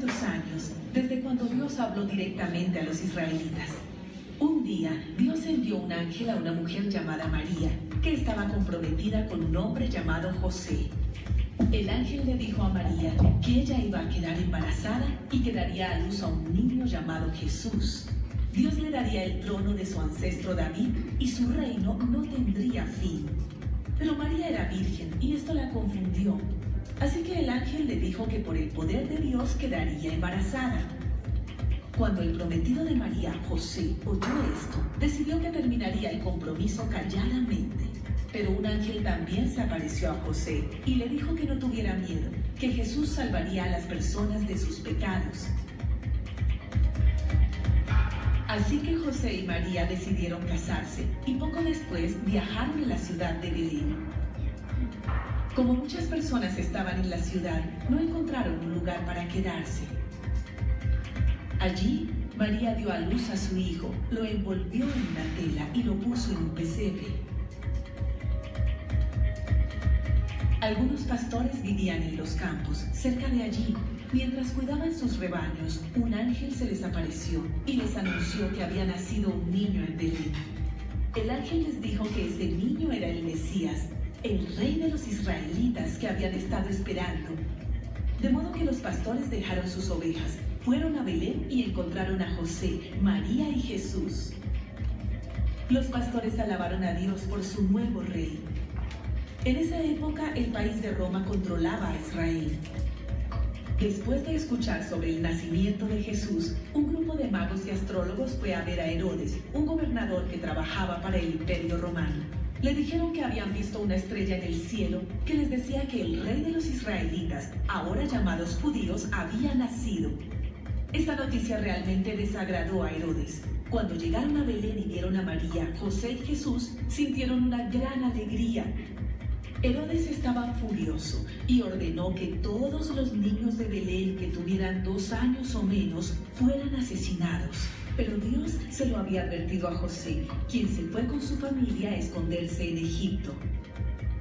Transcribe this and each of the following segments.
400 años desde cuando Dios habló directamente a los israelitas. Un día, Dios envió un ángel a una mujer llamada María, que estaba comprometida con un hombre llamado José. El ángel le dijo a María que ella iba a quedar embarazada y que daría a luz a un niño llamado Jesús. Dios le daría el trono de su ancestro David y su reino no tendría fin. Pero María era virgen y esto la confundió. Así que el ángel le dijo que por el poder de Dios quedaría embarazada. Cuando el prometido de María, José, oyó esto, decidió que terminaría el compromiso calladamente. Pero un ángel también se apareció a José y le dijo que no tuviera miedo, que Jesús salvaría a las personas de sus pecados. Así que José y María decidieron casarse y poco después viajaron a la ciudad de Belén. Como muchas personas estaban en la ciudad, no encontraron un lugar para quedarse. Allí, María dio a luz a su hijo, lo envolvió en una tela y lo puso en un pesebre. Algunos pastores vivían en los campos, cerca de allí. Mientras cuidaban sus rebaños, un ángel se les apareció y les anunció que había nacido un niño en Belén. El ángel les dijo que ese niño era el Mesías, el rey de los israelitas que habían estado esperando. De modo que los pastores dejaron sus ovejas, fueron a Belén y encontraron a José, María y Jesús. Los pastores alabaron a Dios por su nuevo rey. En esa época, el país de Roma controlaba a Israel. Después de escuchar sobre el nacimiento de Jesús, un grupo de magos y astrólogos fue a ver a Herodes, un gobernador que trabajaba para el Imperio Romano. Le dijeron que habían visto una estrella en el cielo que les decía que el rey de los israelitas, ahora llamados judíos, había nacido. Esta noticia realmente desagradó a Herodes. Cuando llegaron a Belén y vieron a María, José y Jesús, sintieron una gran alegría. Herodes estaba furioso y ordenó que todos los niños de Belén que tuvieran 2 años o menos fueran asesinados. Pero Dios se lo había advertido a José, quien se fue con su familia a esconderse en Egipto.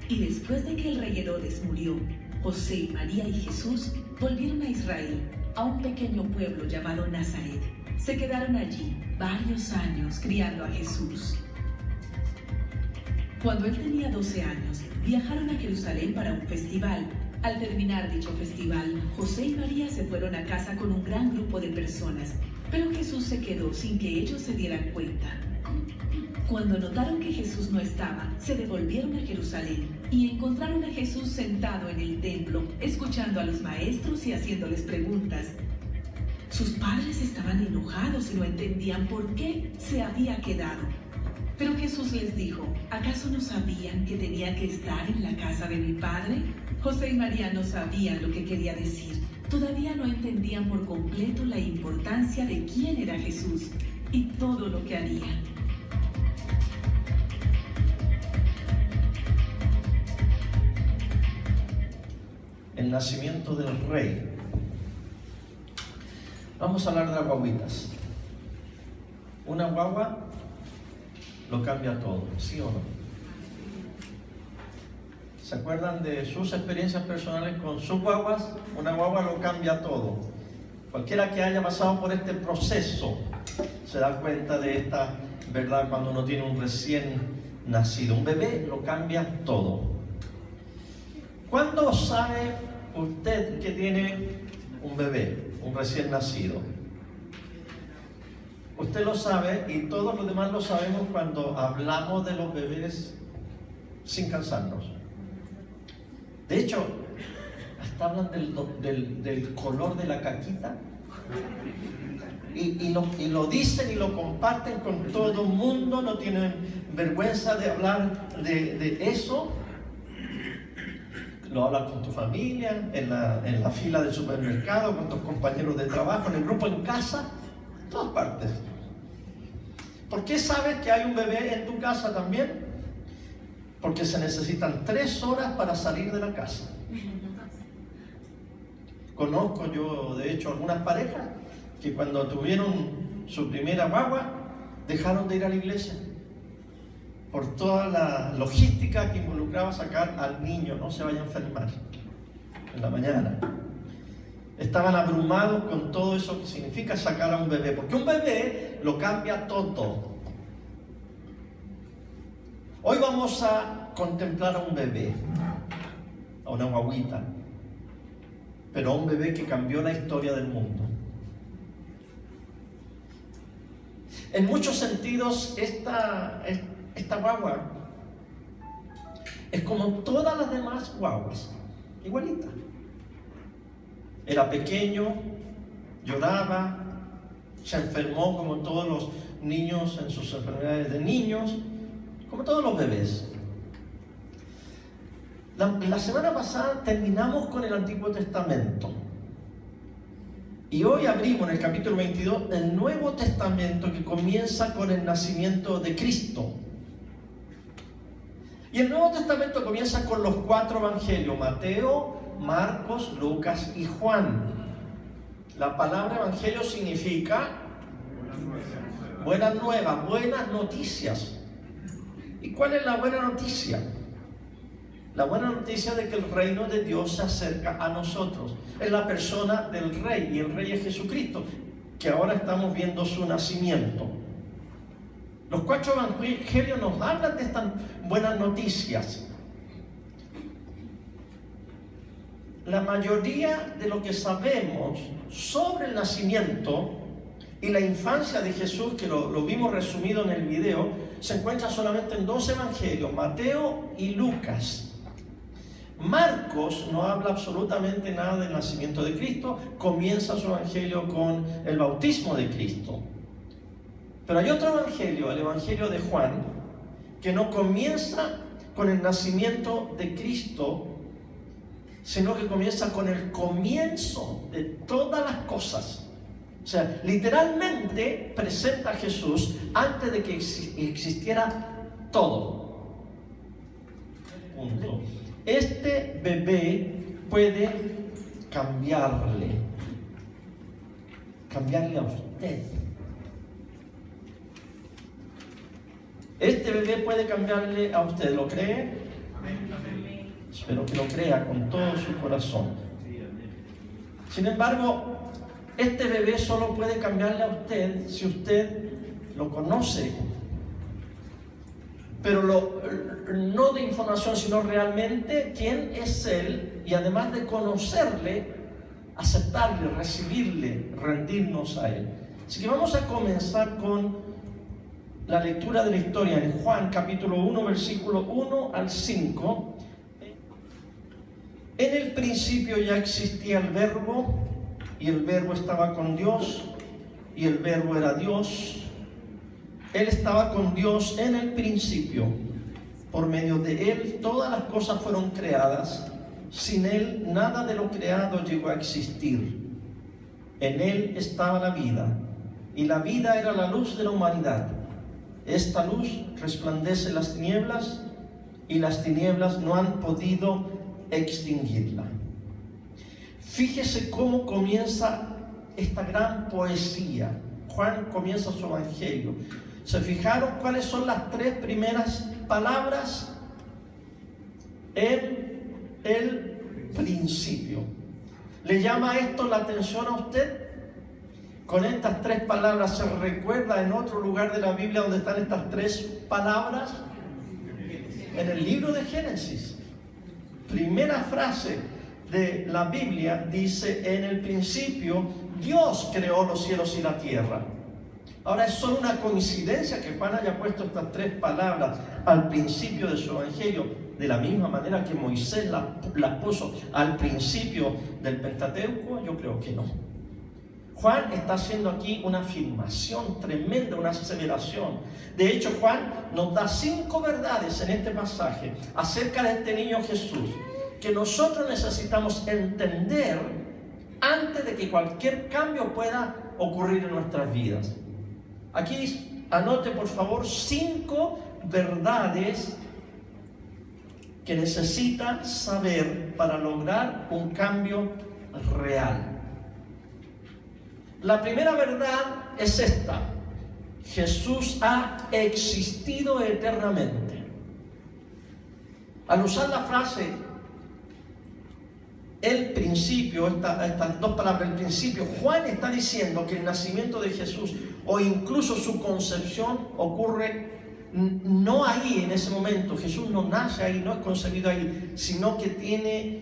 Y después de que el rey Herodes murió, José, María y Jesús volvieron a Israel, a un pequeño pueblo llamado Nazaret. Se quedaron allí varios años criando a Jesús. Cuando él tenía 12 años, viajaron a Jerusalén para un festival. Al terminar dicho festival, José y María se fueron a casa con un gran grupo de personas, pero Jesús se quedó sin que ellos se dieran cuenta. Cuando notaron que Jesús no estaba, se devolvieron a Jerusalén y encontraron a Jesús sentado en el templo, escuchando a los maestros y haciéndoles preguntas. Sus padres estaban enojados y no entendían por qué se había quedado. Pero Jesús les dijo, ¿acaso no sabían que tenía que estar en la casa de mi padre? José y María no sabían lo que quería decir. Todavía no entendían por completo la importancia de quién era Jesús y todo lo que haría. El nacimiento del rey. Vamos a hablar de las guaguitas. Una guagua lo cambia todo, ¿sí o no? ¿Se acuerdan de sus experiencias personales con sus guaguas? Una guagua lo cambia todo. Cualquiera que haya pasado por este proceso se da cuenta de esta verdad cuando uno tiene un recién nacido. Un bebé lo cambia todo. ¿Cuándo sabe usted que tiene un bebé, un recién nacido? Usted lo sabe y todos los demás lo sabemos cuando hablamos de los bebés sin cansarnos. De hecho, hasta hablan del color de la caquita y lo dicen y lo comparten con todo el mundo, no tienen vergüenza de hablar de eso. Lo hablas con tu familia, en la fila del supermercado, con tus compañeros de trabajo, en el grupo en casa, en todas partes. ¿Por qué sabes que hay un bebé en tu casa también? Porque se necesitan 3 horas para salir de la casa. Conozco yo, de hecho, algunas parejas que cuando tuvieron su primera guagua, dejaron de ir a la iglesia por toda la logística que involucraba sacar al niño, no se vaya a enfermar en la mañana. estaban abrumados con todo eso que significa sacar a un bebé, porque un bebé lo cambia todo. Hoy vamos a contemplar a un bebé, a una guaguita, pero a un bebé que cambió la historia del mundo. En muchos sentidos, esta guagua es como todas las demás guaguas, igualita. Era pequeño, lloraba, se enfermó como todos los niños en sus enfermedades de niños, como todos los bebés. La semana pasada terminamos con el Antiguo Testamento. Y hoy abrimos en el capítulo 22 el Nuevo Testamento, que comienza con el nacimiento de Cristo. Y el Nuevo Testamento comienza con los 4 evangelios: Mateo, Marcos, Lucas y Juan. La palabra evangelio significa buenas nuevas, buenas noticias. ¿Y cuál es la buena noticia? La buena noticia de que el reino de Dios se acerca a nosotros. Es la persona del Rey, y el Rey es Jesucristo, que ahora estamos viendo su nacimiento. Los 4 evangelios nos hablan de estas buenas noticias. La mayoría de lo que sabemos sobre el nacimiento y la infancia de Jesús, que lo vimos resumido en el video, se encuentra solamente en 2 evangelios, Mateo y Lucas. Marcos no habla absolutamente nada del nacimiento de Cristo, comienza su evangelio con el bautismo de Cristo. Pero hay otro evangelio, el evangelio de Juan, que no comienza con el nacimiento de Cristo, sino que comienza con el comienzo de todas las cosas. O sea, literalmente presenta a Jesús antes de que existiera todo. Punto. Este bebé puede cambiarle a usted. Este bebé puede cambiarle a usted, ¿lo cree? Espero que lo crea con todo su corazón. Sin embargo, este bebé solo puede cambiarle a usted si usted lo conoce. Pero no de información, sino realmente quién es Él, y además de conocerle, aceptarle, recibirle, rendirnos a Él. Así que vamos a comenzar con la lectura de la historia en Juan capítulo 1, versículo 1 al 5. En el principio ya existía el Verbo, y el Verbo estaba con Dios, y el Verbo era Dios. Él estaba con Dios en el principio. Por medio de Él todas las cosas fueron creadas. Sin Él nada de lo creado llegó a existir. En Él estaba la vida, y la vida era la luz de la humanidad. Esta luz resplandece en las tinieblas, y las tinieblas no han podido extinguirla. Fíjese cómo comienza esta gran poesía. Juan comienza su evangelio. ¿Se fijaron cuáles son las 3 primeras palabras? En el principio. ¿Le llama esto la atención a usted? Con estas 3 palabras, ¿se recuerda en otro lugar de la Biblia donde están estas 3 palabras? En el libro de Génesis. Primera frase de la Biblia dice: en el principio Dios creó los cielos y la tierra. Ahora, es solo una coincidencia que Juan haya puesto estas 3 palabras al principio de su evangelio, de la misma manera que Moisés las puso al principio del Pentateuco. Yo creo que no. Juan está haciendo aquí una afirmación tremenda, una aseveración. De hecho, Juan nos da 5 verdades en este pasaje acerca de este niño Jesús, que nosotros necesitamos entender antes de que cualquier cambio pueda ocurrir en nuestras vidas. Aquí anote por favor 5 verdades que necesita saber para lograr un cambio real. La primera verdad es esta: Jesús ha existido eternamente. Al usar la frase el principio, estas dos palabras, el principio, Juan está diciendo que el nacimiento de Jesús o incluso su concepción ocurre no ahí en ese momento. Jesús no nace ahí, no es concebido ahí, sino que tiene,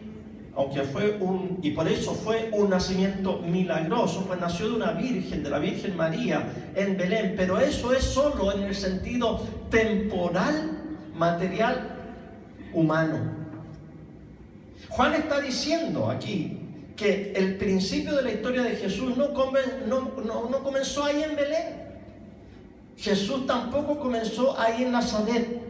aunque y por eso fue un nacimiento milagroso, pues nació de una virgen, de la Virgen María en Belén, pero eso es solo en el sentido temporal, material, humano. Juan está diciendo aquí que el principio de la historia de Jesús no comenzó ahí en Belén. Jesús tampoco comenzó ahí en Nazaret.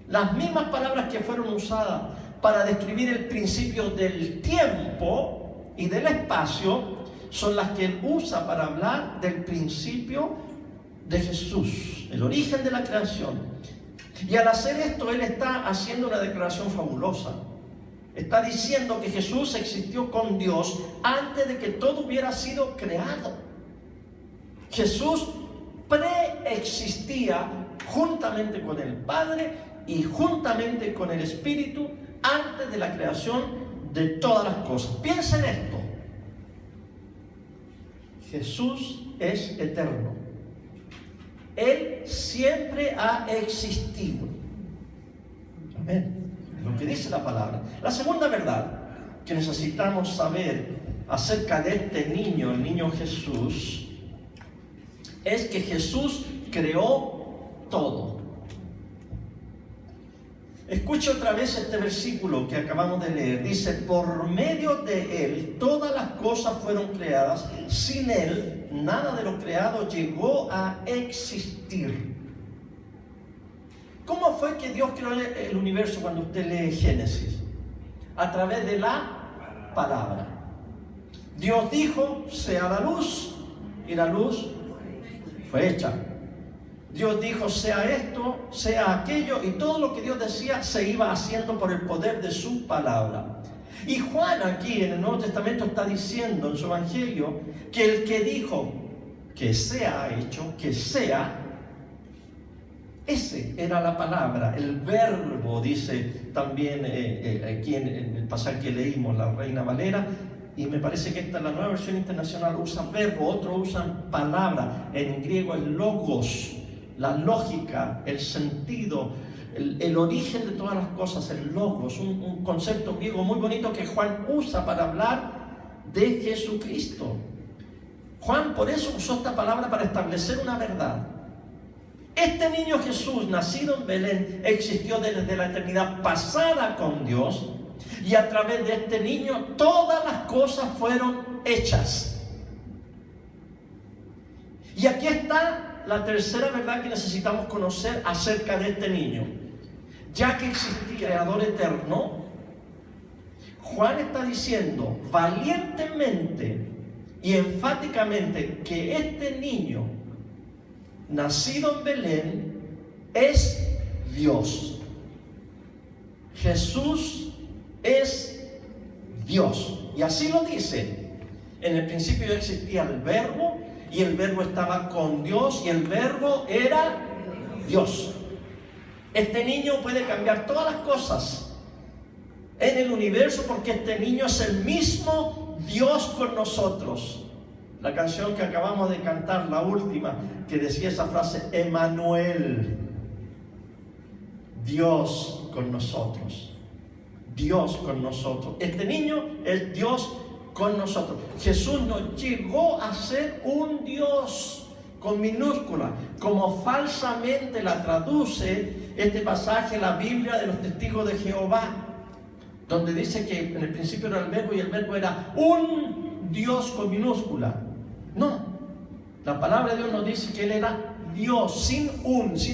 Las mismas palabras que fueron usadas para describir el principio del tiempo y del espacio son las que él usa para hablar del principio de Jesús, el origen de la creación. Y al hacer esto, él está haciendo una declaración fabulosa. Está diciendo que Jesús existió con Dios antes de que todo hubiera sido creado. Jesús preexistía juntamente con el Padre y juntamente con el Espíritu antes de la creación de todas las cosas. Piensa en esto. Jesús es eterno. Él siempre ha existido. Amén. Lo que dice la palabra. La segunda verdad que necesitamos saber acerca de este niño, el niño Jesús, es que Jesús creó todo. Escuche otra vez este versículo que acabamos de leer. Dice, por medio de Él todas las cosas fueron creadas. Sin Él nada de lo creado llegó a existir. ¿Cómo fue que Dios creó el universo cuando usted lee Génesis? A través de la palabra. Dios dijo, sea la luz, y la luz fue hecha. Dios dijo, sea esto, sea aquello, y todo lo que Dios decía se iba haciendo por el poder de su palabra. Y Juan aquí en el Nuevo Testamento está diciendo en su Evangelio que el que dijo que sea hecho, que sea, ese era la palabra, el verbo, dice también aquí en el pasaje que leímos, la Reina Valera, y me parece que esta, la Nueva Versión Internacional, usa verbo, otros usan palabra, en griego es logos, la lógica, el sentido, el origen de todas las cosas, el logos, un concepto griego muy bonito que Juan usa para hablar de Jesucristo. Juan por eso usó esta palabra para establecer una verdad. Este niño Jesús, nacido en Belén, existió desde la eternidad pasada con Dios, y a través de este niño todas las cosas fueron hechas. Y aquí está la tercera verdad que necesitamos conocer acerca de este niño. Ya que existía Creador eterno, Juan está diciendo valientemente y enfáticamente que este niño nacido en Belén es Dios. Jesús es Dios. Y así lo dice. En el principio existía el verbo, y el verbo estaba con Dios, y el verbo era Dios. Este niño puede cambiar todas las cosas en el universo, porque este niño es el mismo Dios con nosotros. La canción que acabamos de cantar, la última, que decía esa frase, Emmanuel, Dios con nosotros. Dios con nosotros. Este niño es Dios con nosotros. Jesús no llegó a ser un Dios con minúscula, como falsamente la traduce este pasaje, la Biblia de los testigos de Jehová, donde dice que en el principio era el verbo y el verbo era un Dios con minúscula. No, la palabra de Dios nos dice que Él era Dios, sin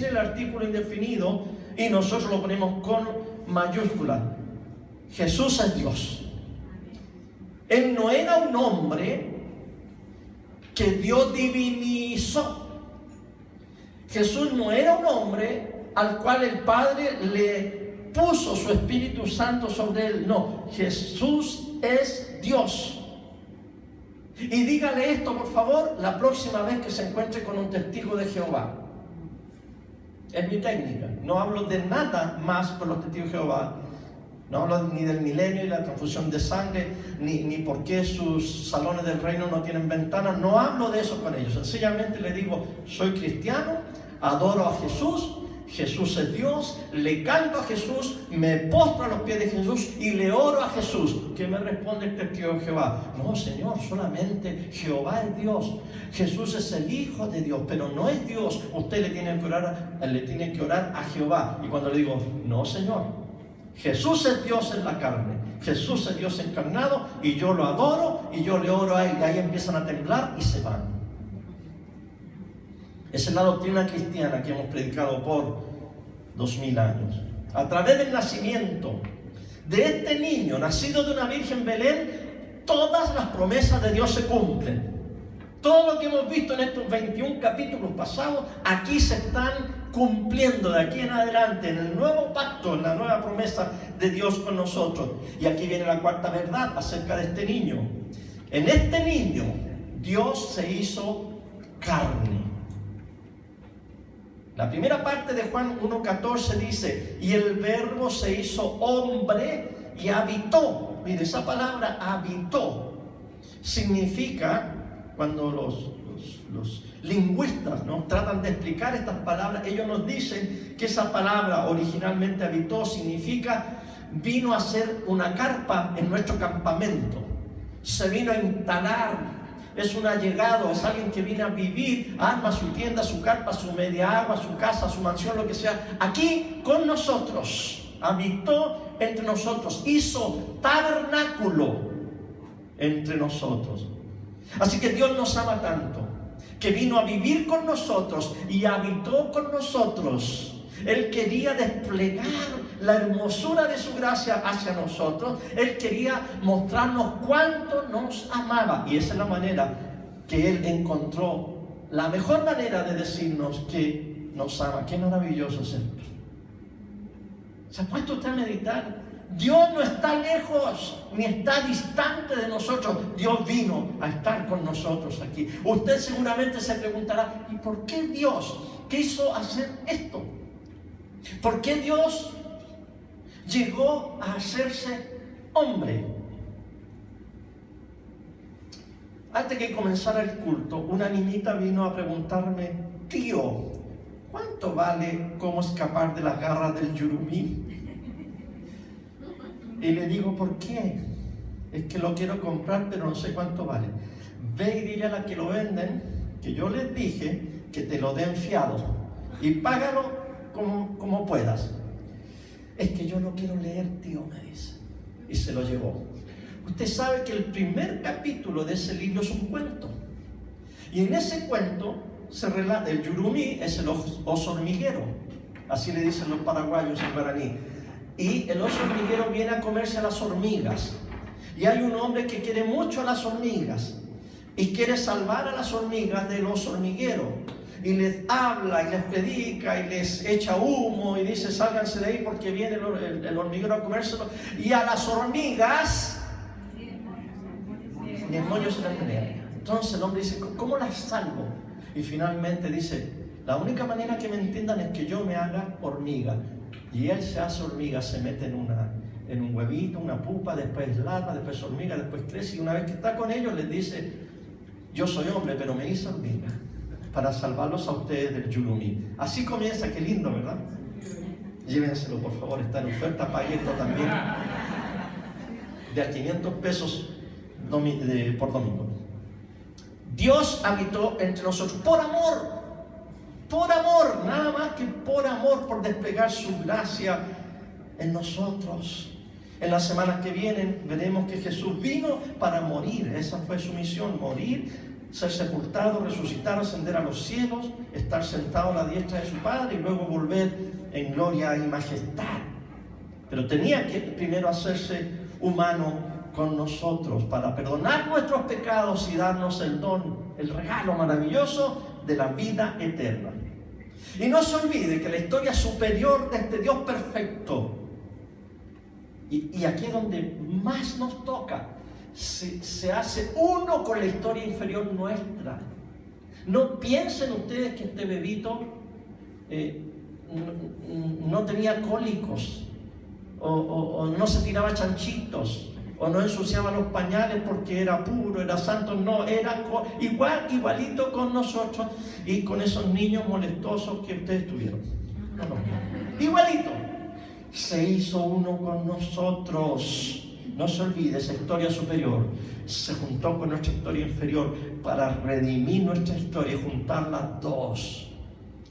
el artículo indefinido, y nosotros lo ponemos con mayúscula. Jesús es Dios. Él no era un hombre que Dios divinizó. Jesús no era un hombre al cual el Padre le puso su Espíritu Santo sobre él. No, Jesús es Dios. Y dígale esto, por favor, la próxima vez que se encuentre con un testigo de Jehová. Es mi técnica. No hablo de nada más por los testigos de Jehová. No hablo ni del milenio y la transfusión de sangre, ni por qué sus salones del reino no tienen ventanas. No hablo de eso con ellos. Sencillamente les digo, soy cristiano, adoro a Jesús, Jesús es Dios, le canto a Jesús, me postro a los pies de Jesús y le oro a Jesús. ¿Qué me responde el testigo de Jehová? No, Señor, solamente Jehová es Dios. Jesús es el Hijo de Dios, pero no es Dios. Usted le tiene que orar a Jehová. Y cuando le digo, no, Señor, Jesús es Dios en la carne, Jesús es Dios encarnado, y yo lo adoro y yo le oro a Él, y ahí empiezan a temblar y se van. Esa es la doctrina cristiana que hemos predicado por 2000 años. A través del nacimiento de este niño, nacido de una virgen Belén, todas las promesas de Dios se cumplen. Todo lo que hemos visto en estos 21 capítulos pasados, aquí se están cumpliendo de aquí en adelante, en el nuevo pacto, en la nueva promesa de Dios con nosotros. Y aquí viene la cuarta verdad acerca de este niño. En este niño, Dios se hizo carne. La primera parte de Juan 1:14 dice, y el verbo se hizo hombre y habitó. Mire, esa palabra habitó significa, cuando los lingüistas, ¿no?, tratan de explicar estas palabras, ellos nos dicen que esa palabra originalmente habitó significa vino a ser una carpa en nuestro campamento, se vino a instalar, es un allegado, es alguien que viene a vivir, arma su tienda, su carpa, su media agua, su casa, su mansión, lo que sea, aquí con nosotros, habitó entre nosotros, hizo tabernáculo entre nosotros. Así que Dios nos ama tanto, que vino a vivir con nosotros y habitó con nosotros. Él quería desplegar la hermosura de su gracia hacia nosotros. Él quería mostrarnos cuánto nos amaba. Y esa es la manera que Él encontró, la mejor manera de decirnos que nos ama. Qué maravilloso es esto. ¿Se ha puesto usted a meditar? Dios no está lejos, ni está distante de nosotros. Dios vino a estar con nosotros aquí. Usted seguramente se preguntará, ¿y por qué Dios quiso hacer esto? ¿Por qué Dios llegó a hacerse hombre? Antes que comenzara el culto, una niñita vino a preguntarme, tío, ¿cuánto vale cómo escapar de las garras del yurumí? Y le digo, ¿por qué? Es que lo quiero comprar, pero no sé cuánto vale. Ve y dile a la que lo venden, que yo les dije que te lo den fiado. Y págalo como puedas. Es que yo no quiero leer, tío, me dice. Y se lo llevó. Usted sabe que el primer capítulo de ese libro es un cuento. Y en ese cuento se relata, el yurumí es el oso hormiguero. Así le dicen los paraguayos en guaraní. Y el oso hormiguero viene a comerse a las hormigas. Y hay un hombre que quiere mucho a las hormigas y quiere salvar a las hormigas del oso hormiguero. Y les habla y les predica y les echa humo y dice, sálganse de ahí porque viene el hormiguero a comérselo. Y a las hormigas ni el moño se las pelea. Entonces el hombre dice, ¿cómo las salvo? Y finalmente dice, la única manera que me entiendan es que yo me haga hormiga. Y él se hace hormiga, se mete en un huevito, una pupa, después larva, después hormiga, después crece. Y una vez que está con ellos les dice, yo soy hombre, pero me hice hormiga para salvarlos a ustedes del yurumí. Así comienza, qué lindo, ¿verdad? Llévenselo, por favor, está en oferta, páguenlo también. De a 500 pesos por domingo. Dios habitó entre nosotros por amor, nada más que por amor, por desplegar su gracia en nosotros. En las semanas que vienen veremos que Jesús vino para morir. Esa fue su misión, morir, ser sepultado, resucitar, ascender a los cielos, estar sentado a la diestra de su Padre y luego volver en gloria y majestad. Pero tenía que primero hacerse humano con nosotros para perdonar nuestros pecados y darnos el don, el regalo maravilloso de la vida eterna. Y no se olvide que la historia superior de este Dios perfecto, y aquí es donde más nos toca, se hace uno con la historia inferior nuestra. No piensen ustedes que este bebito no tenía cólicos o no se tiraba chanchitos, o no ensuciaba los pañales porque era puro, era santo. No, era igualito con nosotros y con esos niños molestosos que ustedes tuvieron. No. Igualito. Se hizo uno con nosotros. No se olvide, esa historia superior se juntó con nuestra historia inferior para redimir nuestra historia y juntar las dos.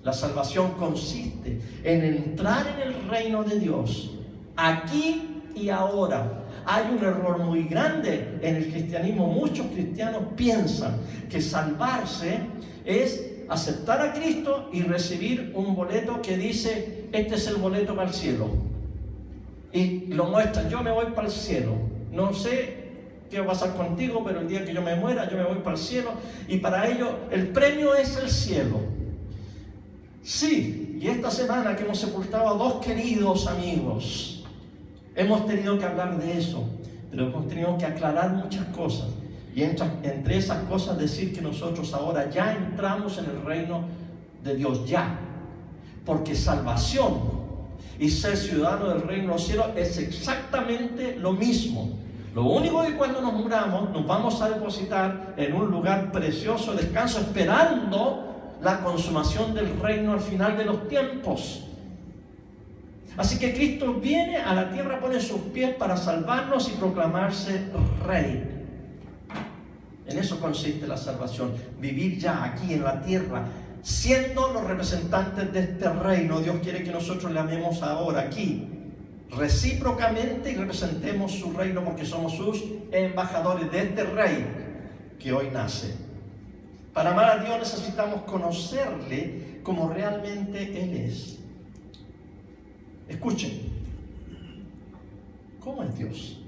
La salvación consiste en entrar en el reino de Dios, aquí y ahora. Hay un error muy grande en el cristianismo. Muchos cristianos piensan que salvarse es aceptar a Cristo y recibir un boleto que dice: este es el boleto para el cielo. Y lo muestran: yo me voy para el cielo. No sé qué va a pasar contigo, pero el día que yo me muera, yo me voy para el cielo. Y para ellos el premio es el cielo. Sí, y esta semana que hemos sepultado a dos queridos amigos, hemos tenido que hablar de eso, pero hemos tenido que aclarar muchas cosas. Y entre esas cosas decir que nosotros ahora ya entramos en el reino de Dios, ya. Porque salvación y ser ciudadano del reino de los cielos es exactamente lo mismo. Lo único que cuando nos muramos nos vamos a depositar en un lugar precioso de descanso, esperando la consumación del reino al final de los tiempos. Así que Cristo viene a la tierra, pone sus pies para salvarnos y proclamarse Rey. En eso consiste la salvación, vivir ya aquí en la tierra, siendo los representantes de este reino. Dios quiere que nosotros le amemos ahora aquí, recíprocamente, y representemos su reino porque somos sus embajadores de este rey que hoy nace. Para amar a Dios necesitamos conocerle como realmente Él es. Escuchen, ¿cómo es Dios?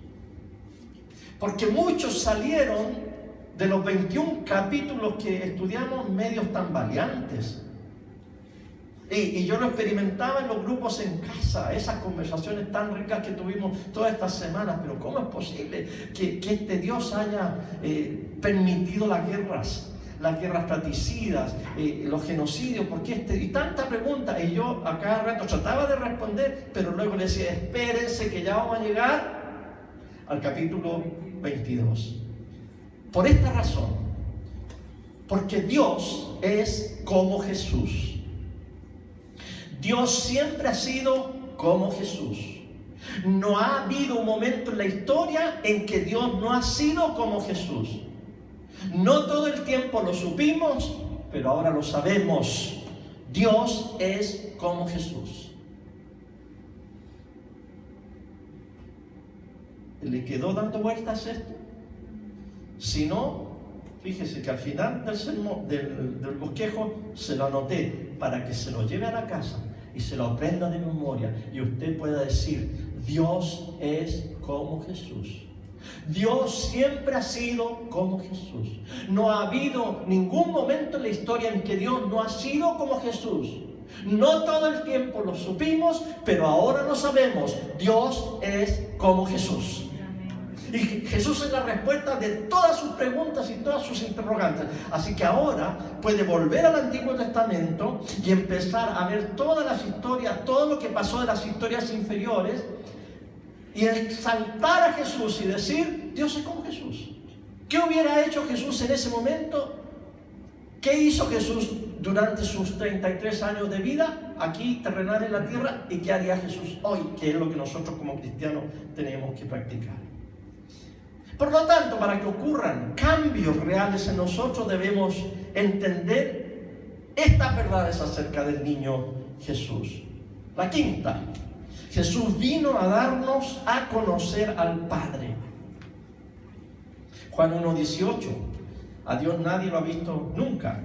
Porque muchos salieron de los 21 capítulos que estudiamos medios tambaleantes. Y yo lo experimentaba en los grupos en casa, esas conversaciones tan ricas que tuvimos todas estas semanas. Pero ¿cómo es posible que este Dios haya permitido las guerras fratricidas, los genocidios? ¿Por qué y tanta pregunta? Y yo a cada rato trataba de responder, pero luego le decía: espérense que ya vamos a llegar al capítulo 22. Por esta razón, porque Dios es como Jesús. Dios siempre ha sido como Jesús. No ha habido un momento en la historia en que Dios no ha sido como Jesús. No todo el tiempo lo supimos, pero ahora lo sabemos. Dios es como Jesús. ¿Le quedó dando vueltas esto? Si no, fíjese que al final del bosquejo se lo anoté para que se lo lleve a la casa y se lo aprenda de memoria, y usted pueda decir: Dios es como Jesús. Dios siempre ha sido como Jesús. No ha habido ningún momento en la historia en que Dios no ha sido como Jesús. No todo el tiempo lo supimos, pero ahora lo sabemos. Dios es como Jesús. Y Jesús es la respuesta de todas sus preguntas y todas sus interrogantes. Así que ahora puede volver al Antiguo Testamento y empezar a ver todas las historias, todo lo que pasó de las historias inferiores, y exaltar a Jesús y decir: Dios es como Jesús. ¿Qué hubiera hecho Jesús en ese momento? ¿Qué hizo Jesús durante sus 33 años de vida aquí terrenal en la tierra? ¿Y qué haría Jesús hoy? Que es lo que nosotros como cristianos tenemos que practicar. Por lo tanto, para que ocurran cambios reales en nosotros, debemos entender estas verdades acerca del niño Jesús. La quinta: Jesús vino a darnos a conocer al Padre. Juan 1:18: a Dios nadie lo ha visto nunca.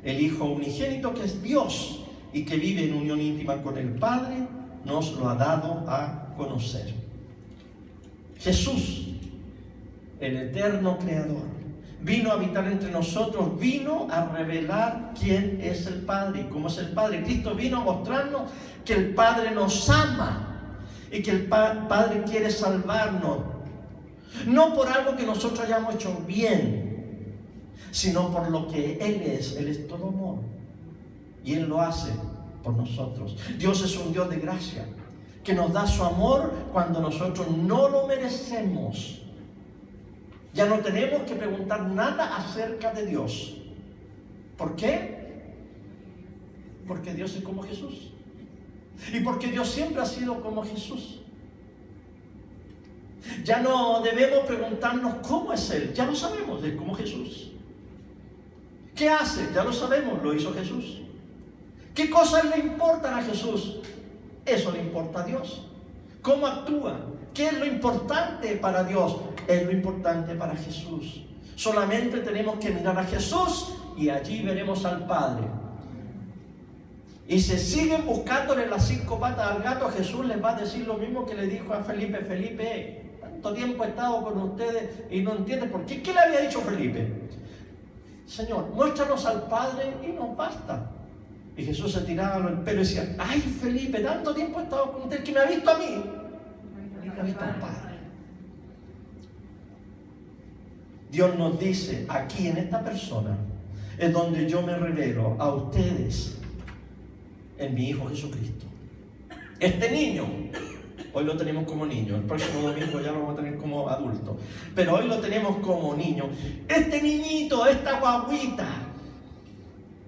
El Hijo unigénito, que es Dios y que vive en unión íntima con el Padre, nos lo ha dado a conocer. Jesús, el eterno Creador, vino a habitar entre nosotros, vino a revelar quién es el Padre y cómo es el Padre. Cristo vino a mostrarnos que el Padre nos ama y que el Padre quiere salvarnos, no por algo que nosotros hayamos hecho bien, sino por lo que Él es todo amor, y Él lo hace por nosotros. Dios es un Dios de gracia. que nos da su amor cuando nosotros no lo merecemos. Ya no tenemos que preguntar nada acerca de Dios. ¿Por qué? Porque Dios es como Jesús. Y porque Dios siempre ha sido como Jesús. Ya no debemos preguntarnos cómo es Él. Ya lo sabemos, es como Jesús. ¿Qué hace? Ya lo sabemos, lo hizo Jesús. ¿Qué cosas le importan a Jesús? Eso le importa a Dios. ¿Cómo actúa? ¿Qué es lo importante para Dios? Es lo importante para Jesús. Solamente tenemos que mirar a Jesús y allí veremos al Padre. Y si siguen buscándole las 5 patas al gato, Jesús les va a decir lo mismo que le dijo a Felipe. Felipe, tanto tiempo he estado con ustedes y no entienden por qué. ¿Qué le había dicho Felipe? Señor, muéstranos al Padre y nos basta. Y Jesús se tiraba el pelo y decía, ay Felipe, tanto tiempo he estado con usted que me ha visto a mí y me ha visto al Padre. Dios nos dice aquí en esta persona es donde yo me revelo a ustedes en mi Hijo Jesucristo. Este niño, hoy lo tenemos como niño, el próximo domingo ya lo vamos a tener como adulto, pero hoy lo tenemos como niño. Este niñito, esta guaguita,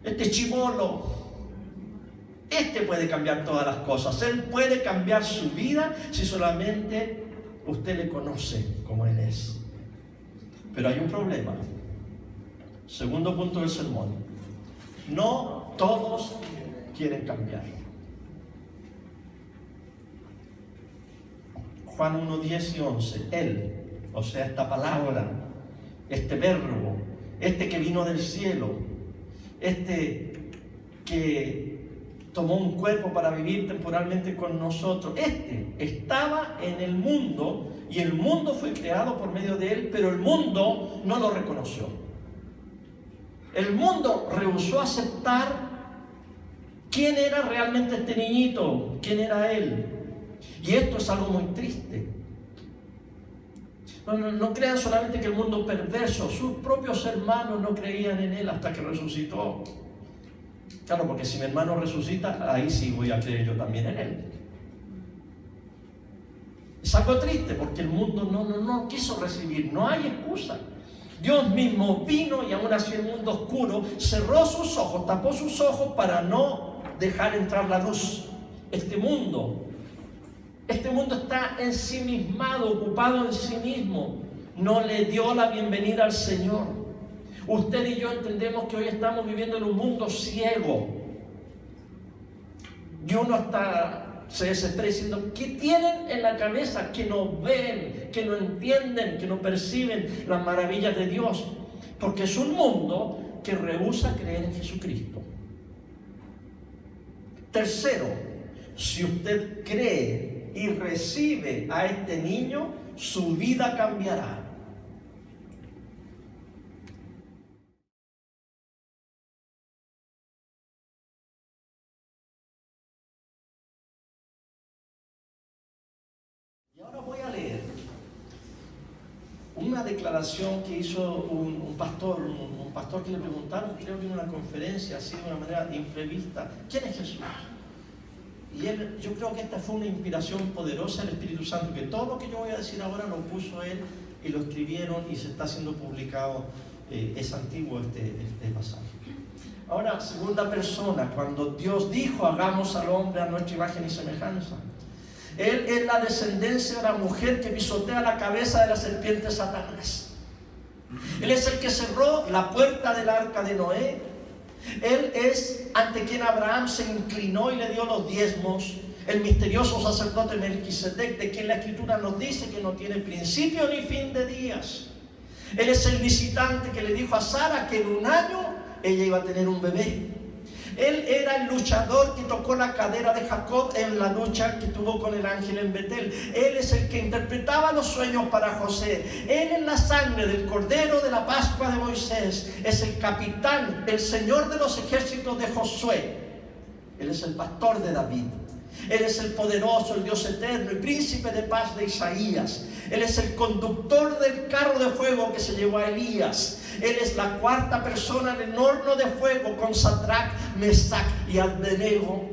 este chibolo, este puede cambiar todas las cosas. Él puede cambiar su vida si solamente usted le conoce como Él es. Pero hay un problema. Segundo punto del sermón. No todos quieren cambiar. Juan 1, 10 y 11. Él, o sea, esta palabra, este verbo, este que vino del cielo, este que tomó un cuerpo para vivir temporalmente con nosotros. Este estaba en el mundo y el mundo fue creado por medio de Él, pero el mundo no lo reconoció. El mundo rehusó aceptar quién era realmente este niñito, quién era Él. Y esto es algo muy triste. No crean solamente que el mundo perverso, sus propios hermanos no creían en Él hasta que resucitó. Claro, porque si mi hermano resucita, ahí sí voy a creer yo también en Él. Es algo triste porque el mundo no quiso recibir, no hay excusa. Dios mismo vino y aún así el mundo oscuro cerró sus ojos, tapó sus ojos para no dejar entrar la luz. Este mundo está ensimismado, ocupado en sí mismo. No le dio la bienvenida al Señor. Usted y yo entendemos que hoy estamos viviendo en un mundo ciego. Y uno se desespera diciendo, ¿qué tienen en la cabeza? Que no ven, que no entienden, que no perciben las maravillas de Dios. Porque es un mundo que rehúsa creer en Jesucristo. Tercero, si usted cree y recibe a este niño, su vida cambiará. Y ahora voy a leer una declaración que hizo un pastor que le preguntaron, creo que en una conferencia, así de una manera imprevista, ¿quién es Jesús? Y él, yo creo que esta fue una inspiración poderosa del Espíritu Santo, que todo lo que yo voy a decir ahora lo puso él y lo escribieron y se está siendo publicado. Es antiguo este pasaje. Ahora, segunda persona, cuando Dios dijo, hagamos al hombre a nuestra imagen y semejanza. Él es la descendencia de la mujer que pisotea la cabeza de la serpiente Satanás. Él es el que cerró la puerta del arca de Noé. Él es ante quien Abraham se inclinó y le dio los diezmos. El misterioso sacerdote Melquisedec, de quien la Escritura nos dice que no tiene principio ni fin de días. Él es el visitante que le dijo a Sara que en 1 año ella iba a tener un bebé. Él era el luchador que tocó la cadera de Jacob en la lucha que tuvo con el ángel en Betel. Él es el que interpretaba los sueños para José. Él es la sangre del cordero de la Pascua de Moisés. Es el capitán, el señor de los ejércitos de Josué. Él es el pastor de David. Él es el poderoso, el Dios eterno, el príncipe de paz de Isaías. Él es el conductor del carro de fuego que se llevó a Elías. Él es la 4ª persona en el horno de fuego con Sadrach, Mesach y Abednego.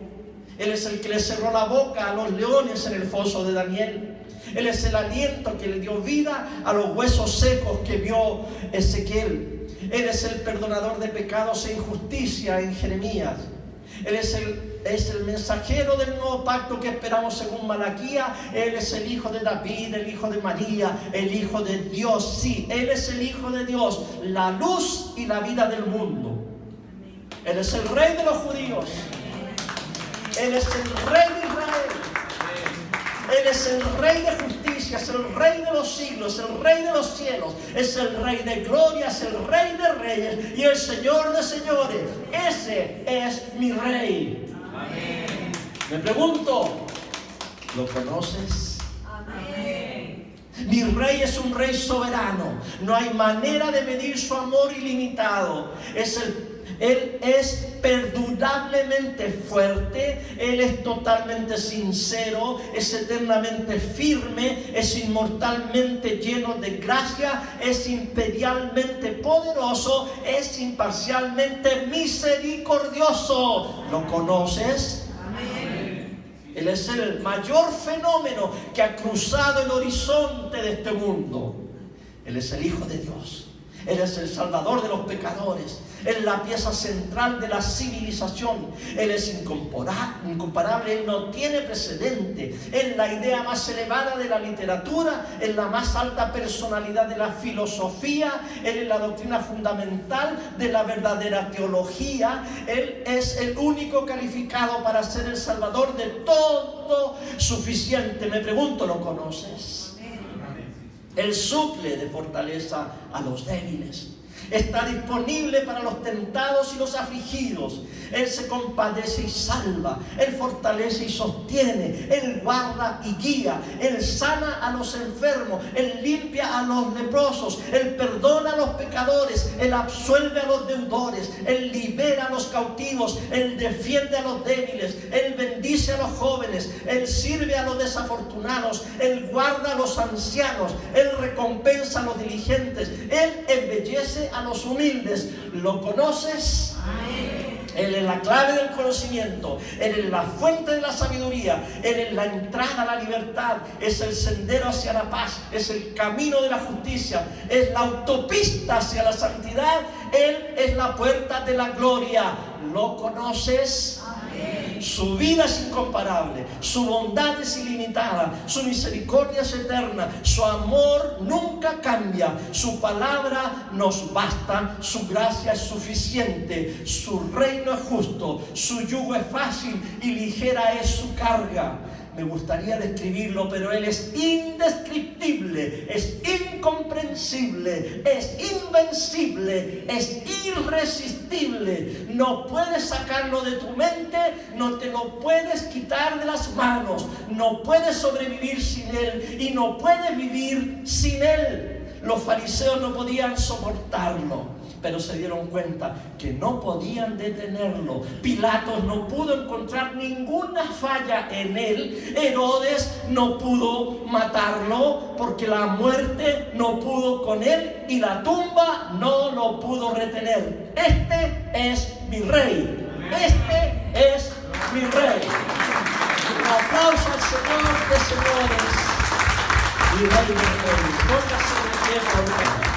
Él es el que le cerró la boca a los leones en el foso de Daniel. Él es el aliento que le dio vida a los huesos secos que vio Ezequiel. Él es el perdonador de pecados e injusticia en Jeremías. Él es el mensajero del nuevo pacto que esperamos según Malaquías. Él es el hijo de David, el hijo de María, el hijo de Dios. Sí, Él es el hijo de Dios, la luz y la vida del mundo. Él es el rey de los judíos. Él es el rey de Israel. Él es el rey de justicia, es el rey de los siglos, es el rey de los cielos, es el rey de gloria, es el rey de reyes y el Señor de señores. Ese es mi rey. Amén. Me pregunto, ¿lo conoces? Amén. Mi rey es un rey soberano. No hay manera de medir su amor ilimitado. Él es perdurablemente fuerte, Él es totalmente sincero, es eternamente firme, es inmortalmente lleno de gracia, es imperialmente poderoso, es imparcialmente misericordioso. ¿Lo conoces? Amén. Él es el mayor fenómeno que ha cruzado el horizonte de este mundo. Él es el Hijo de Dios. Él es el Salvador de los pecadores. Él es la pieza central de la civilización. Él es incomparable. Él no tiene precedente. Él es la idea más elevada de la literatura. Él es la más alta personalidad de la filosofía. Él es la doctrina fundamental de la verdadera teología. Él es el único calificado para ser el Salvador de todo suficiente. Me pregunto, ¿lo conoces? Él suple de fortaleza a los débiles. Está disponible para los tentados y los afligidos. Él se compadece y salva. Él fortalece y sostiene. Él guarda y guía. Él sana a los enfermos. Él limpia a los leprosos. Él perdona a los pecadores. Él absuelve a los deudores. Él libera a los cautivos. Él defiende a los débiles. Él bendice a los jóvenes. Él sirve a los desafortunados. Él guarda a los ancianos. Él recompensa a los diligentes. Él embellece a los humildes. ¿Lo conoces? Amén. Él es la clave del conocimiento. Él es la fuente de la sabiduría. Él es la entrada a la libertad. Es el sendero hacia la paz. Es el camino de la justicia. Es la autopista hacia la santidad. Él es la puerta de la gloria. ¿Lo conoces? Amén. Su vida es incomparable. Su bondad es ilimitada. Su misericordia es eterna. Su amor nunca cambia. Su palabra nos basta. Su gracia es suficiente. Su reino es justo. Su yugo es fácil y ligera es su carga. Me gustaría describirlo, pero Él es indescriptible, es incomprensible, es invencible, es irresistible. No puedes sacarlo de tu mente, no te lo puedes quitar de las manos, no puedes sobrevivir sin Él y no puedes vivir sin Él. Los fariseos no podían soportarlo, pero se dieron cuenta que no podían detenerlo. Pilatos no pudo encontrar ninguna falla en él. Herodes no pudo matarlo porque la muerte no pudo con él y la tumba no lo pudo retener. Este es mi rey. Este es mi rey. Un aplauso al Señor de señores y Rey de reyes. Póngase de pie por favor.